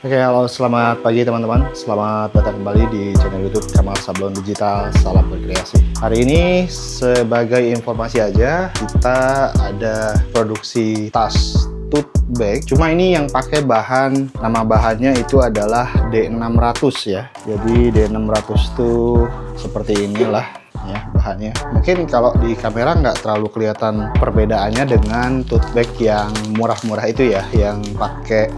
Oke, halo, selamat pagi teman-teman. Selamat datang kembali di channel YouTube Kamal Sablon Digital. Salam berkreasi. Hari ini sebagai informasi aja, kita ada produksi tas tote bag. Cuma ini yang pakai bahan, nama bahannya itu adalah D600 ya. Jadi D600 tuh seperti inilah ya bahannya. Mungkin kalau di kamera nggak terlalu kelihatan perbedaannya dengan tote bag yang murah-murah itu ya, yang pakai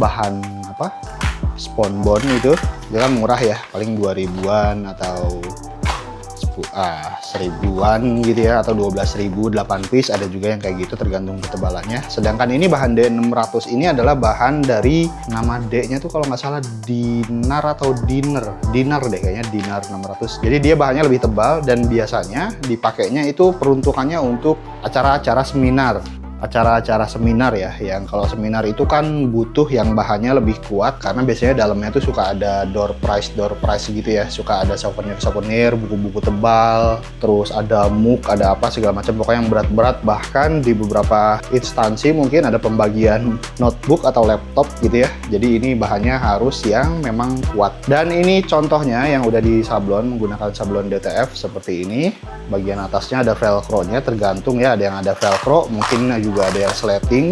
bahan spunbond itu dia kan murah ya, paling 2000-an atau 1000-an gitu ya, atau 12.000 8 piece, ada juga yang kayak gitu tergantung ketebalannya. Sedangkan ini bahan D600 ini adalah bahan dari nama D-nya tuh kalau nggak salah dinar atau dinar deh kayaknya, dinar 600. Jadi dia bahannya lebih tebal dan biasanya dipakainya itu peruntukannya untuk acara-acara seminar ya, yang kalau seminar itu kan butuh yang bahannya lebih kuat karena biasanya dalamnya tuh suka ada door prize gitu ya, suka ada souvenir, buku-buku tebal, terus ada mug, ada apa segala macam, pokoknya yang berat-berat. Bahkan di beberapa instansi mungkin ada pembagian notebook atau laptop gitu ya, jadi ini bahannya harus yang memang kuat. Dan ini contohnya yang udah disablon menggunakan sablon DTF seperti ini. Bagian atasnya ada velcro-nya, tergantung ya, ada yang ada velcro, mungkin juga ada yang sleting,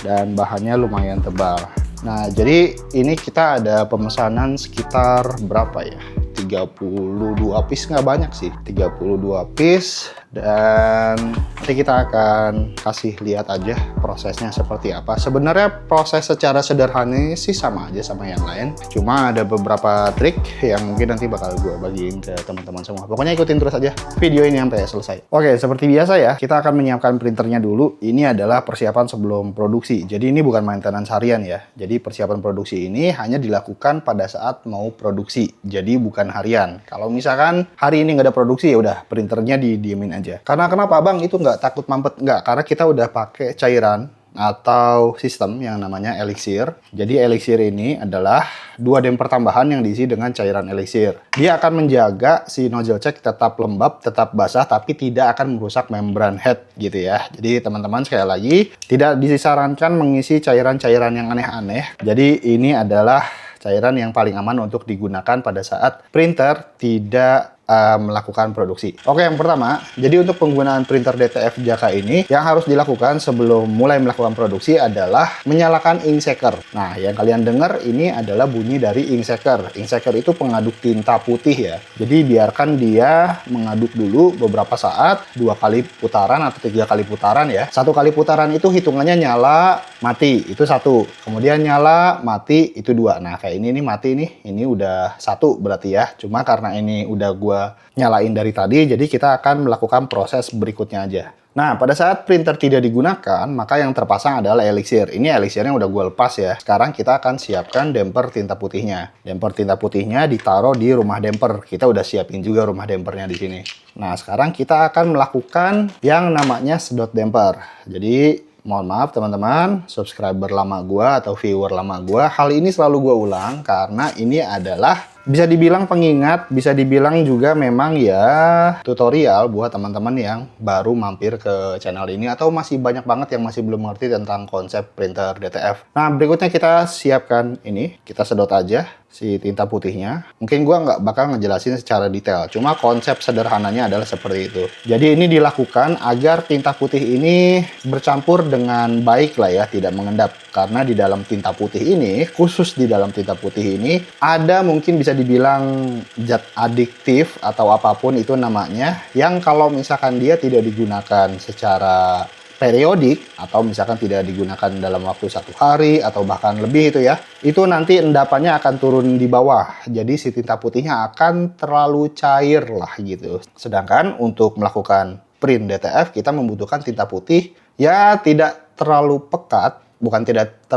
dan bahannya lumayan tebal. Nah, jadi ini kita ada pemesanan sekitar berapa ya? 32 piece, nggak banyak sih, 32 piece. Dan nanti kita akan kasih lihat aja prosesnya seperti apa. Sebenarnya proses secara sederhana sih sama aja sama yang lain, cuma ada beberapa trik yang mungkin nanti bakal gue bagiin ke teman-teman semua. Pokoknya ikutin terus aja video ini sampai selesai. Oke, seperti biasa ya, kita akan menyiapkan printernya dulu. Ini adalah persiapan sebelum produksi, jadi ini bukan maintenance harian ya. Jadi persiapan produksi ini hanya dilakukan pada saat mau produksi, jadi bukan harian. Kalau misalkan hari ini nggak ada produksi, ya udah printernya didiemin aja. Karena kenapa bang, itu nggak takut mampet? Nggak, karena kita udah pakai cairan atau sistem yang namanya elixir. Jadi elixir ini adalah 2 damper tambahan yang diisi dengan cairan elixir. Dia akan menjaga si nozzle check tetap lembab, tetap basah, tapi tidak akan merusak membran head gitu ya. Jadi teman-teman, sekali lagi, tidak disarankan mengisi cairan-cairan yang aneh-aneh. Jadi ini adalah cairan yang paling aman untuk digunakan pada saat printer tidak melakukan produksi. Oke, yang pertama, jadi untuk penggunaan printer DTF Jaka ini, yang harus dilakukan sebelum mulai melakukan produksi adalah menyalakan ink shaker. Nah, yang kalian dengar ini adalah bunyi dari ink shaker. Ink shaker itu pengaduk tinta putih ya. Jadi biarkan dia mengaduk dulu beberapa saat, 2 kali putaran atau 3 kali putaran ya. 1 kali putaran itu hitungannya nyala, mati, itu 1. Kemudian nyala, mati, itu 2. Nah, kayak ini nih mati nih, ini udah 1 berarti ya. Cuma karena ini udah gua nyalain dari tadi, jadi kita akan melakukan proses berikutnya aja. Nah, pada saat printer tidak digunakan, maka yang terpasang adalah elixir. Ini elixirnya udah gue lepas ya. Sekarang kita akan siapkan damper tinta putihnya. Damper tinta putihnya ditaruh di rumah damper. Kita udah siapin juga rumah dampernya di sini. Nah, sekarang kita akan melakukan yang namanya sedot damper. Jadi mohon maaf teman-teman, subscriber lama gua atau viewer lama gua, hal ini selalu gua ulang karena ini adalah bisa dibilang pengingat, bisa dibilang juga memang ya tutorial buat teman-teman yang baru mampir ke channel ini atau masih banyak banget yang masih belum mengerti tentang konsep printer DTF. Nah, berikutnya kita siapkan ini, kita sedot aja si tinta putihnya. Mungkin gua nggak bakal ngejelasin secara detail, cuma konsep sederhananya adalah seperti itu. Jadi ini dilakukan agar tinta putih ini bercampur dengan baik lah ya, tidak mengendap. Karena di dalam tinta putih ini, khusus di dalam tinta putih ini, ada mungkin bisa dibilang zat adiktif atau apapun itu namanya, yang kalau misalkan dia tidak digunakan secara periodik atau misalkan tidak digunakan dalam waktu 1 hari atau bahkan lebih itu ya, itu nanti endapannya akan turun di bawah. Jadi si tinta putihnya akan terlalu cair lah gitu. Sedangkan untuk melakukan print DTF kita membutuhkan tinta putih ya tidak terlalu pekat, tidak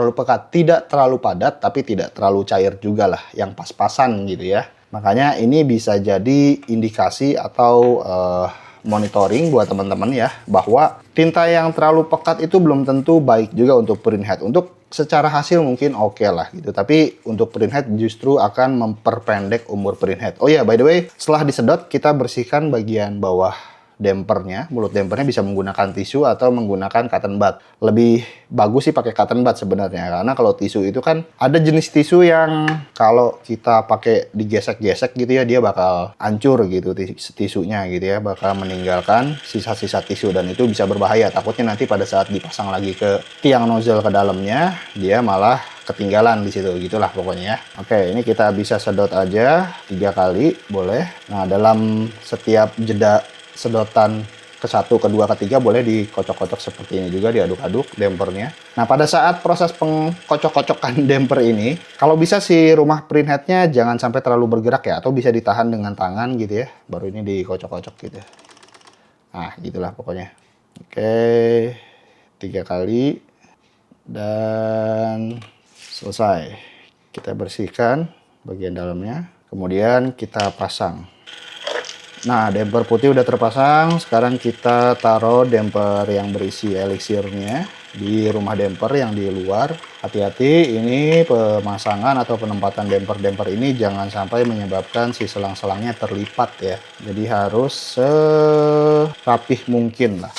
terlalu padat, tapi tidak terlalu cair juga lah, yang pas-pasan gitu ya. Makanya ini bisa jadi indikasi atau monitoring buat teman-teman ya, bahwa tinta yang terlalu pekat itu belum tentu baik juga untuk print head. Untuk secara hasil mungkin oke lah gitu, tapi untuk print head justru akan memperpendek umur print head. Oh ya, by the way, setelah disedot kita bersihkan bagian bawah dampernya, mulut dampernya bisa menggunakan tisu atau menggunakan cotton bud. Lebih bagus sih pakai cotton bud sebenarnya, karena kalau tisu itu kan ada jenis tisu yang kalau kita pakai digesek-gesek gitu ya, dia bakal hancur gitu tisunya gitu ya, bakal meninggalkan sisa-sisa tisu dan itu bisa berbahaya. Takutnya nanti pada saat dipasang lagi ke tiang nozzle ke dalamnya, dia malah ketinggalan di situ, gitulah pokoknya ya. Oke, ini kita bisa sedot aja 3 kali, boleh. Nah, dalam setiap jeda sedotan ke-1, ke-2, ke-3 boleh dikocok-kocok seperti ini juga, diaduk-aduk dampernya. Nah, pada saat proses pengkocok-kocokan damper ini, kalau bisa si rumah print headnya jangan sampai terlalu bergerak ya, atau bisa ditahan dengan tangan gitu ya, baru ini dikocok-kocok gitu. Nah, gitulah pokoknya. Oke, 3 kali dan selesai. Kita bersihkan bagian dalamnya, kemudian kita pasang. Nah, damper putih udah terpasang. Sekarang kita taruh damper yang berisi eliksirnya di rumah damper yang di luar. Hati-hati, ini pemasangan atau penempatan damper-damper ini jangan sampai menyebabkan si selang-selangnya terlipat ya. Jadi harus serapih mungkin lah.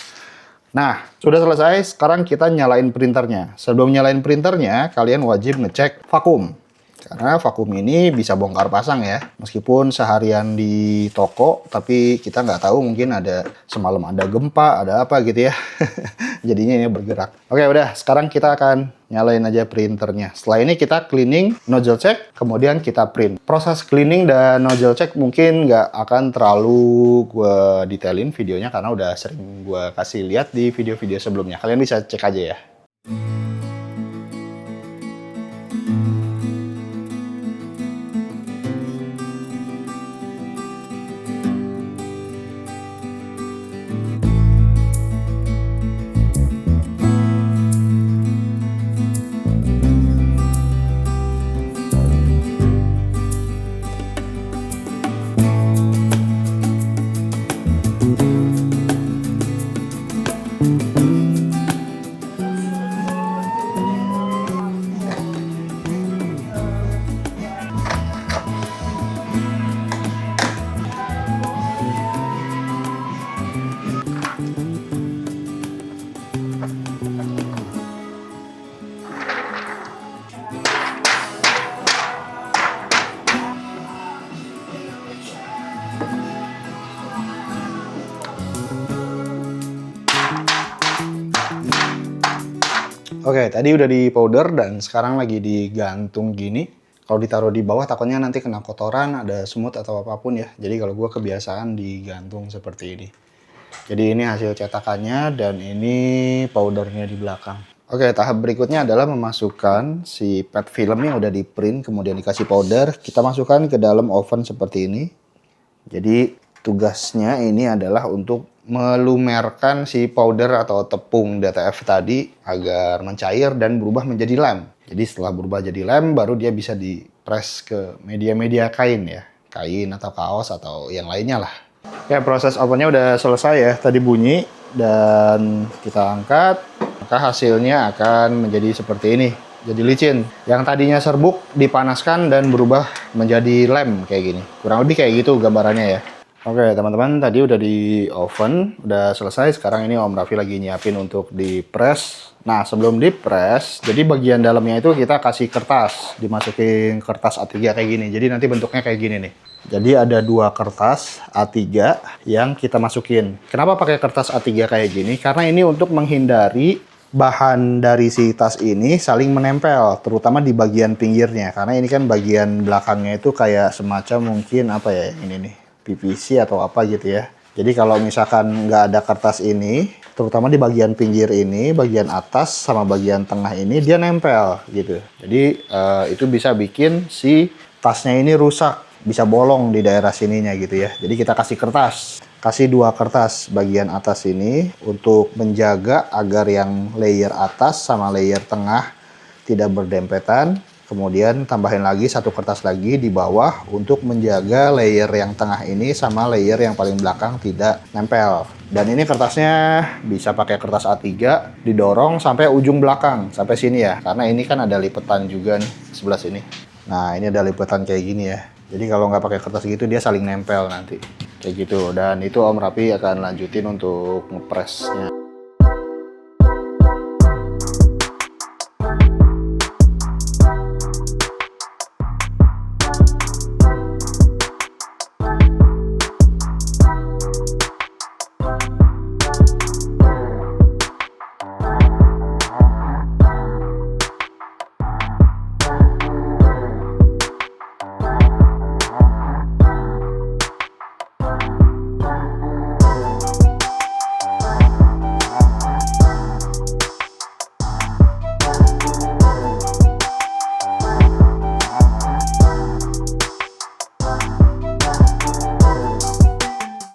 Nah, sudah selesai. Sekarang kita nyalain printernya. Sebelum nyalain printernya, kalian wajib ngecek vakum. Karena vakum ini bisa bongkar pasang ya. Meskipun seharian di toko, tapi kita nggak tahu, mungkin ada semalam ada gempa, ada apa gitu ya. Jadinya ini bergerak. Oke, udah. Sekarang kita akan nyalain aja printernya. Setelah ini kita cleaning, nozzle check, kemudian kita print. Proses cleaning dan nozzle check mungkin nggak akan terlalu gue detailin videonya karena udah sering gue kasih lihat di video-video sebelumnya. Kalian bisa cek aja ya. Oke, tadi udah di powder dan sekarang lagi digantung gini. Kalau ditaruh di bawah takutnya nanti kena kotoran, ada semut atau apapun ya. Jadi kalau gue kebiasaan digantung seperti ini. Jadi ini hasil cetakannya dan ini powdernya di belakang. Oke, tahap berikutnya adalah memasukkan si pad film yang udah di print kemudian dikasih powder. Kita masukkan ke dalam oven seperti ini. Jadi tugasnya ini adalah untuk melumerkan si powder atau tepung DTF tadi agar mencair dan berubah menjadi lem. Jadi setelah berubah jadi lem baru dia bisa dipres ke media-media kain ya. Kain atau kaos atau yang lainnya lah. Ya, proses ovennya udah selesai ya. Tadi bunyi dan kita angkat. Maka hasilnya akan menjadi seperti ini. Jadi licin. Yang tadinya serbuk dipanaskan dan berubah menjadi lem kayak gini. Kurang lebih kayak gitu gambarannya ya. Oke teman-teman, tadi udah di oven, udah selesai. Sekarang ini Om Raffi lagi nyiapin untuk di press. Nah, sebelum di press, jadi bagian dalamnya itu kita kasih kertas, dimasukin kertas A3 kayak gini. Jadi nanti bentuknya kayak gini nih. Jadi ada 2 kertas A3 yang kita masukin. Kenapa pakai kertas A3 kayak gini? Karena ini untuk menghindari bahan dari si tas ini saling menempel, terutama di bagian pinggirnya. Karena ini kan bagian belakangnya itu kayak semacam mungkin apa ya, ini nih. PVC atau apa gitu ya. Jadi kalau misalkan nggak ada kertas ini, terutama di bagian pinggir ini, bagian atas sama bagian tengah ini dia nempel gitu. Jadi itu bisa bikin si tasnya ini rusak, bisa bolong di daerah sininya gitu ya. Jadi kita kasih kertas, kasih 2 kertas bagian atas ini untuk menjaga agar yang layer atas sama layer tengah tidak berdempetan. Kemudian tambahin lagi 1 kertas lagi di bawah untuk menjaga layer yang tengah ini sama layer yang paling belakang tidak nempel. Dan ini kertasnya bisa pakai kertas A3, didorong sampai ujung belakang, sampai sini ya. Karena ini kan ada lipetan juga nih, sebelah sini. Nah, ini ada lipetan kayak gini ya. Jadi kalau nggak pakai kertas gitu dia saling nempel nanti. kayak gitu. Dan itu Om Rapi akan lanjutin untuk ngepresnya.